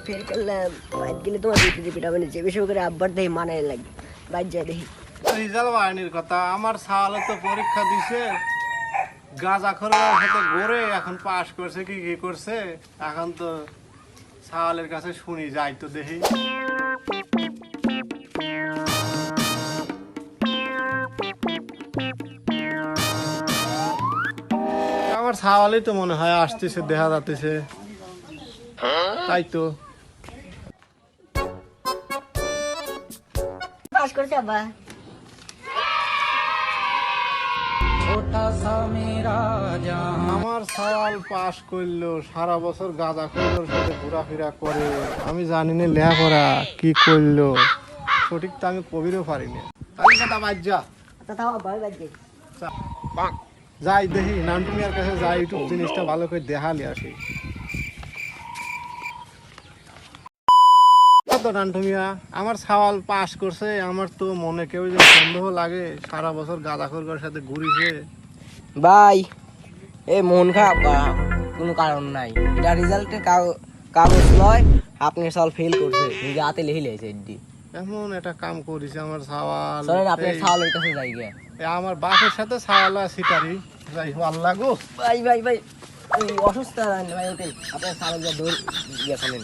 fail করলাম bike গেলে তোমার রিপিট হবে না যে বেশি করে আব্বার দেই মানায় লাগে বাইক যায় দেখি রেজাল্ট বাহিনীর কথা আমার সালে তো পরীক্ষা দিছে গাঁজাখোরের সাথে ঘুরে এখন পাস করছে কি কি করছে এখন তো সালের কাছে শুনি যাই তো দেখি আমার সাওয়ালই তো মনে হয় আসতেছে দেখা যাচ্ছে তাই তো পাস করছে আব্বা আমার সাওয়াল পাস করলো সারা বছর গাঁজাখোরের সাথে ঘোরাফেরা করে আমি জানি না লেখাপড়া কি করলো সঠিক তো আমি কবিরও পারিনি তাই কথা বাদ যা আচ্ছা তাও আব্বা বাইক যাই যাই দেখি নান্টু মিয়ার কাছে যাই ইউটিউব জিনিসটা ভালো করে দেখালি আসি তো নান্টু মিয়া আমার সাওয়াল পাস করছে আমার তো মনে কেউ যে সন্দেহ লাগে সারা বছর গাঁজাখোরের সাথে ঘুরিছে ভাই এই মন খারাপ বা কোনো কারণ নাই এটা রেজাল্টের কাগজ নয় আপনি সল ফেল করছে নিজে হাতে লিখে লিয়েছে এডি এমন একটা কাম করেছে আমার সাওয়াল চলেন আপনার ছাওয়ালের কাছে যাই গে আমার বাপের সাথে সাওয়াল সিটারি যাই আল্লাহ গো ভাই ভাই ভাই ওই অসুস্থ ভাই ওঠেন আপনার ছাওয়াল যা দৌড় গিয়ে চলেন